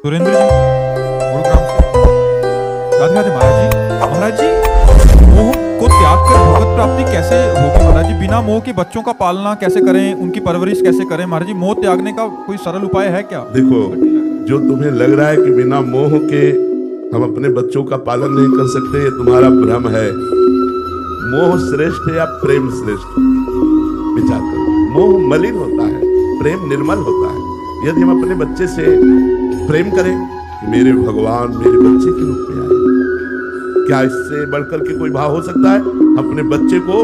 सुरेंद्र जी गुरुग्राम से। राधे राधे महाराज जी। महाराज जी, मोह को त्याग कर भगवत प्राप्ति कैसे होगी महाराज जी? बिना मोह के बच्चों का पालना कैसे करें, उनकी परवरिश कैसे करें महाराज जी? मोह त्यागने का कोई सरल उपाय है क्या? देखो, जो तुम्हें लग रहा है कि बिना मोह के हम अपने बच्चों का पालन नहीं कर सकते, ये तुम्हारा भ्रम है। मोह श्रेष्ठ है या प्रेम श्रेष्ठ? विचार करो। मोह मलिन होता है, प्रेम निर्मल होता है। यदि हम अपने बच्चे से प्रेम करें कि मेरे भगवान मेरे बच्चे के रूप में आए, क्या इससे बढ़कर के कोई भाव हो सकता है? अपने बच्चे को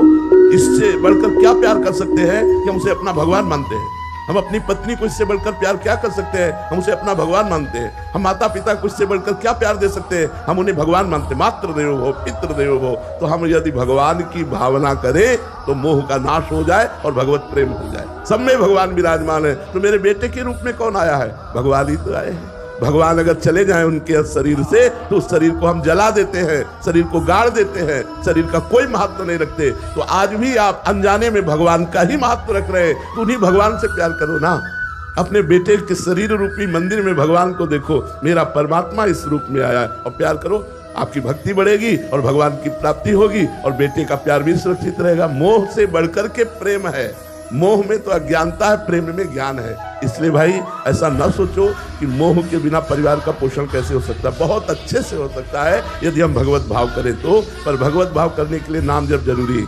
इससे बढ़कर क्या प्यार कर सकते हैं कि हम उसे अपना भगवान मानते हैं? हम अपनी पत्नी को इससे बढ़कर प्यार क्या कर सकते हैं? हम उसे अपना भगवान मानते हैं। हम माता पिता को इससे बढ़कर क्या प्यार दे सकते हैं? हम उन्हें भगवान मानते हैं। मातृ देवो भव, पितृ देवो भव। तो हम यदि भगवान की भावना करें तो मोह का नाश हो जाए और भगवत प्रेम हो जाए। सब में भगवान विराजमान है। तो मेरे बेटे के रूप में कौन आया है? भगवान ही तो आए हैं। भगवान अगर चले जाएं उनके शरीर से तो उस शरीर को हम जला देते हैं, शरीर को गाड़ देते हैं, शरीर का कोई महत्व नहीं रखते। तो आज भी आप अनजाने में भगवान का ही महत्व रख रहे हैं, तो उन्हीं भगवान से प्यार करो ना। अपने बेटे के शरीर रूपी मंदिर में भगवान को देखो, मेरा परमात्मा इस रूप में आया है, और प्यार करो। आपकी भक्ति बढ़ेगी और भगवान की प्राप्ति होगी और बेटे का प्यार भी सुरक्षित रहेगा। मोह से बढ़कर के प्रेम है। मोह में तो अज्ञानता है, प्रेम में ज्ञान है। इसलिए भाई ऐसा न सोचो कि मोह के बिना परिवार का पोषण कैसे हो सकता है। बहुत अच्छे से हो सकता है यदि हम भगवत भाव करें तो। पर भगवत भाव करने के लिए नाम जप जरूरी है।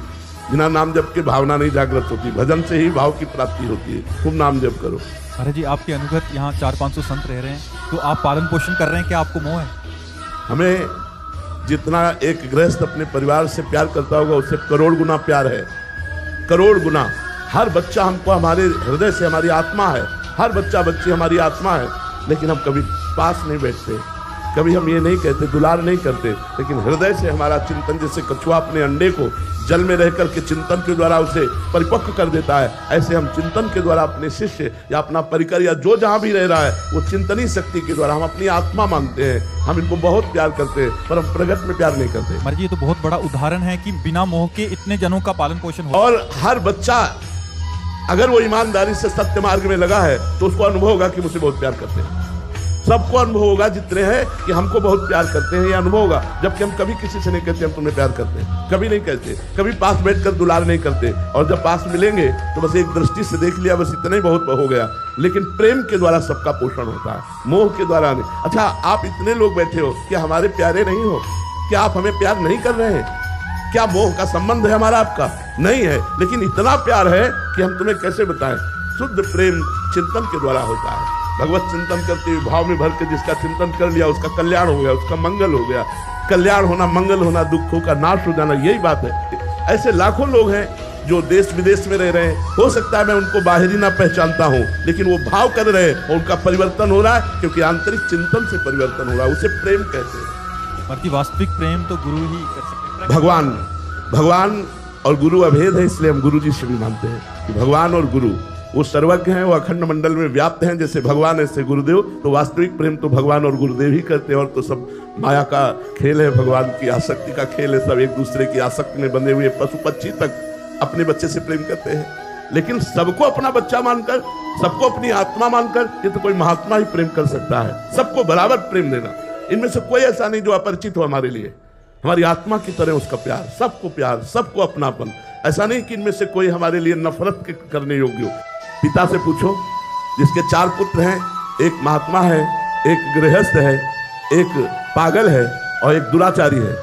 बिना नाम जप के भावना नहीं जागृत होती। भजन से ही भाव की प्राप्ति होती है। खूब नाम जप करो। अरे जी, आपके अनुगत यहाँ 400-500 संत रह रहे हैं, तो आप पालन पोषण कर रहे हैं, क्या आपको मोह है? हमें जितना एक गृहस्थ अपने परिवार से प्यार करता होगा उससे करोड़ गुना प्यार है, करोड़ गुना। हर बच्चा हमको हमारे हृदय से, हमारी आत्मा है। हर बच्चा बच्ची हमारी आत्मा है। लेकिन हम कभी पास नहीं बैठते, कभी हम ये नहीं कहते, दुलार नहीं करते। लेकिन हृदय से हमारा चिंतन, जैसे कछुआ अपने अंडे को जल में रह करके चिंतन के द्वारा उसे परिपक्व कर देता है, ऐसे हम चिंतन के द्वारा अपने शिष्य या अपना परिकर या जो जहां भी रह रहा है वो चिंतनी शक्ति के द्वारा हम अपनी आत्मा मानते हैं। हम इनको बहुत प्यार करते हैं, पर हम प्रगट में प्यार नहीं करते। महाराज जी, ये तो बहुत बड़ा उदाहरण है कि बिना मोह के इतने जनों का पालन पोषण हो। और हर बच्चा अगर वो ईमानदारी से सत्य मार्ग में लगा है तो उसको अनुभव होगा कि मुझे बहुत प्यार करते हैं। सबको अनुभव होगा जितने हैं कि हमको बहुत प्यार करते हैं, ये अनुभव होगा। जबकि हम कभी किसी से नहीं कहते हम तुम्हें प्यार करते हैं, कभी नहीं कहते। कभी पास बैठकर दुलार नहीं करते, और जब पास मिलेंगे तो बस एक दृष्टि से देख लिया, बस इतना ही बहुत हो गया। लेकिन प्रेम के द्वारा सबका पोषण होता है, मोह के द्वारा नहीं। अच्छा, आप इतने लोग बैठे हो, क्या हमारे प्यारे नहीं हो? क्या आप हमें प्यार नहीं कर रहे हैं? क्या मोह का संबंध है हमारा आपका? नहीं है। लेकिन इतना प्यार है कि हम तुम्हें कैसे बताएं। शुद्ध प्रेम चिंतन के द्वारा होता है। भगवत चिंतन करते हुए भाव में भर के जिसका चिंतन कर लिया उसका कल्याण हो गया, उसका मंगल हो गया। कल्याण होना, मंगल होना, दुखों का नाश हो जाना, यही बात है। ऐसे लाखों लोग हैं जो देश विदेश में रह रहे हैं। हो सकता है मैं उनको बाहरी ना पहचानता हूँ, लेकिन वो भाव कर रहे हैं और उनका परिवर्तन हो रहा है, क्योंकि आंतरिक चिंतन से परिवर्तन हो रहा है। उसे प्रेम कहते हैं। वास्तविक प्रेम तो गुरु ही कर सकते हैं। भगवान और गुरु अभेद है, इसलिए हम गुरु जी से भी मानते हैं कि भगवान और गुरु वो सर्वज्ञ हैं, वो अखंड मंडल में व्याप्त हैं। जैसे भगवान ऐसे गुरुदेव। तो वास्तविक प्रेम तो भगवान और गुरुदेव ही करते हैं। और तो सब माया का खेल है, भगवान की आसक्ति का खेल है। सब एक दूसरे की आसक्ति में बंधे हुए पशु पक्षी तक अपने बच्चे से प्रेम करते हैं। लेकिन सबको अपना बच्चा मानकर, सबको अपनी आत्मा मानकर, ये तो कोई महात्मा ही प्रेम कर सकता है। सबको बराबर प्रेम देना। इनमें से कोई ऐसा नहीं जो अपरिचित हो हमारे लिए। हमारी आत्मा की तरह उसका प्यार, सबको अपनापन। ऐसा नहीं कि इनमें से कोई हमारे लिए नफरत करने योग्य हो। पिता से पूछो, जिसके 4 पुत्र हैं, एक महात्मा है, एक गृहस्थ है, एक पागल है और एक दुराचारी है।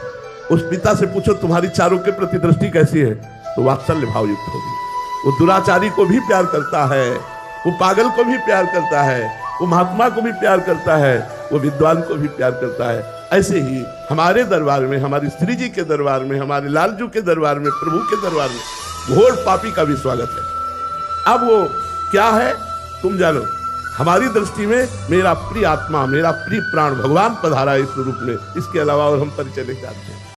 उस पिता से पूछो तुम्हारी चारों के प्रति दृष्टि कैसी है, तो वात्सल्य भाव युक्त होगी। वो दुराचारी को भी प्यार करता है, वो पागल को भी प्यार करता है, वो महात्मा को भी प्यार करता है, वो विद्वान को भी प्यार करता है। ऐसे ही हमारे दरबार में, हमारी श्री जी के दरबार में, हमारे लालजू के दरबार में, प्रभु के दरबार में घोर पापी का भी स्वागत है। अब वो क्या है तुम जानो। हमारी दृष्टि में मेरा प्रिय आत्मा, मेरा प्रिय प्राण भगवान पधारा इस रूप में। इसके अलावा और हम परिचय नहीं जानते।